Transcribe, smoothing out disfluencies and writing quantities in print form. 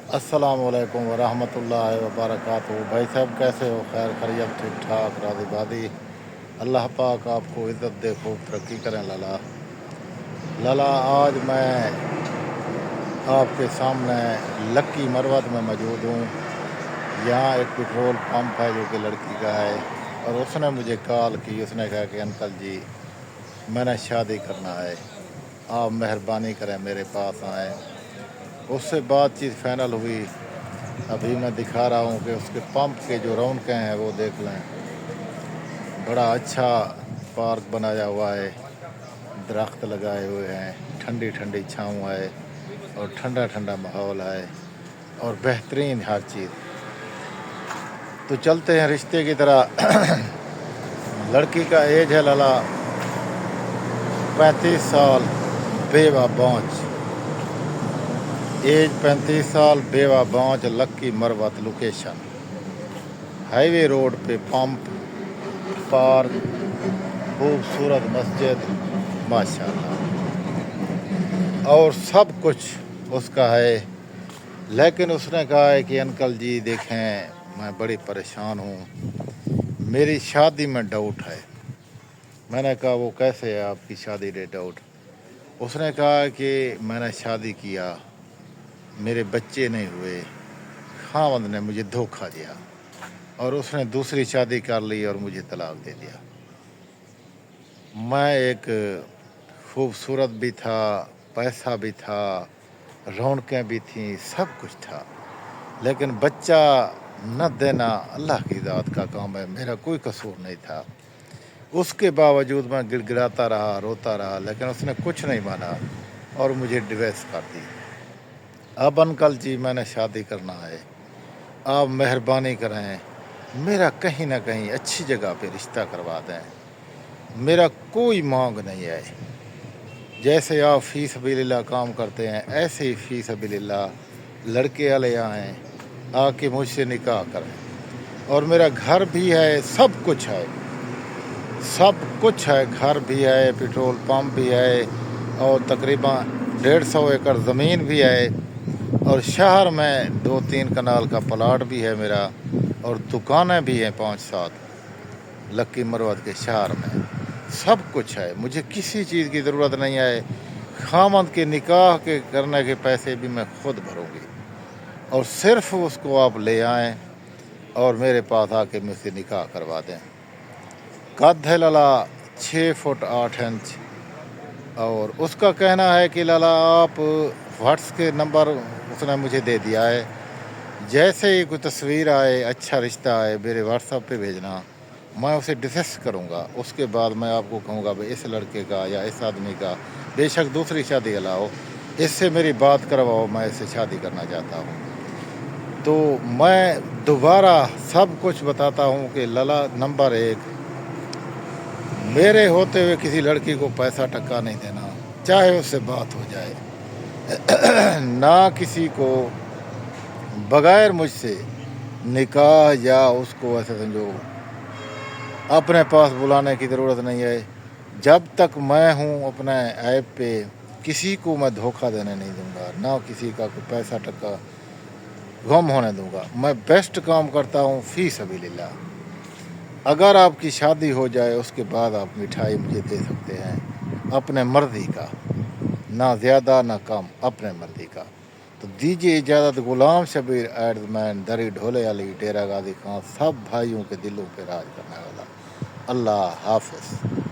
अस्सलाम वालेकुम वरहमतुल्लाहि वबरकातुहू। भाई साहब कैसे हो? खैर खैरियत, ठीक ठाक, राज़ी बादी। अल्लाह पाक आपको इज़्ज़त दे, खूब तरक्की करें। लाला आज मैं आपके सामने लक्की मरवत में मौजूद हूँ। यहाँ एक पेट्रोल पंप है जो कि लड़की का है, और उसने मुझे कॉल की। उसने कहा कि अंकल जी, मैंने शादी करना है, आप मेहरबानी करें मेरे पास आएँ। उससे बातचीत फ़ाइनल हुई। अभी मैं दिखा रहा हूँ कि उसके पंप के जो रौनकें हैं वो देख लें। बड़ा अच्छा पार्क बनाया हुआ है, दरख्त लगाए हुए हैं, ठंडी ठंडी छाँव है और ठंडा ठंडा माहौल है और बेहतरीन हर चीज़। तो चलते हैं रिश्ते की तरह। लड़की का एज है लाला 35 साल, बेवा बाँच। एज 35 साल, बेवा बाँच, लक्की मरवत। लोकेशन हाईवे रोड पे पंप, पार्क, खूबसूरत मस्जिद, माशाल्लाह, और सब कुछ उसका है। लेकिन उसने कहा है कि अंकल जी देखें, मैं बड़ी परेशान हूँ, मेरी शादी में डाउट है। मैंने कहा वो कैसे है आपकी शादी में डाउट? उसने कहा कि मैंने शादी किया, मेरे बच्चे नहीं हुए, खावंद ने मुझे धोखा दिया और उसने दूसरी शादी कर ली और मुझे तलाक दे दिया। मैं एक खूबसूरत भी था, पैसा भी था, रौनकें भी थीं, सब कुछ था, लेकिन बच्चा न देना अल्लाह की ज़ात का काम है, मेरा कोई कसूर नहीं था। उसके बावजूद मैं गिड़गिड़ाता रहा, रोता रहा, लेकिन उसने कुछ नहीं माना और मुझे डिवोर्स कर दी। अब अंकल जी मैंने शादी करना है, आप मेहरबानी करें, मेरा कहीं ना कहीं अच्छी जगह पे रिश्ता करवा दें। मेरा कोई मांग नहीं है, जैसे आप फ़ी सबीलिल्लाह काम करते हैं ऐसे ही फ़ी सबीलिल्लाह लड़के वाले आएँ, आके मुझसे निकाह करें। और मेरा घर भी है, सब कुछ है, सब कुछ है, घर भी है, पेट्रोल पंप भी है, और तकरीबन 150 एकड़ ज़मीन भी है, और शहर में 2-3 कनाल का प्लाट भी है मेरा, और दुकानें भी हैं 5-7 लक्की मरवत के शहर में। सब कुछ है, मुझे किसी चीज़ की ज़रूरत नहीं है। खामद के निकाह के करने के पैसे भी मैं खुद भरूंगी, और सिर्फ उसको आप ले आएँ और मेरे पास आके मुझसे निकाह करवा दें। कद है लाला 6 फुट 8 इंच, और उसका कहना है कि लाला आप व्हाट्स के नंबर उसने मुझे दे दिया है, जैसे ही कोई तस्वीर आए, अच्छा रिश्ता आए, मेरे व्हाट्सएप पे भेजना, मैं उसे डिस्कस करूँगा। उसके बाद मैं आपको कहूँगा भाई इस लड़के का या इस आदमी का, बेशक दूसरी शादी अलाओ, इससे मेरी बात करवाओ, मैं इससे शादी करना चाहता हूँ। तो मैं दोबारा सब कुछ बताता हूँ कि लाला नंबर 1, मेरे होते हुए किसी लड़की को पैसा टक्का नहीं देना, चाहे उससे बात हो जाए। ना किसी को बगैर मुझसे निकाह या उसको ऐसे समझो अपने पास बुलाने की ज़रूरत नहीं है। जब तक मैं हूँ अपने ऐप पे, किसी को मैं धोखा देने नहीं दूंगा, ना किसी का कोई पैसा टक्का गम होने दूंगा। मैं बेस्ट काम करता हूँ फ़ी सबीलिल्लाह। अगर आपकी शादी हो जाए उसके बाद आप मिठाई मुझे दे सकते हैं, अपने मर्ज़ी का, ना ज़्यादा ना कम, अपने मर्ज़ी का। तो दीजिए इजाज़त। गुलाम शबीर एडमैन, दरी ढोले अली, डेरा गाजी खां, सब भाइयों के दिलों पे राज करने वाला। अल्लाह हाफ़िज़।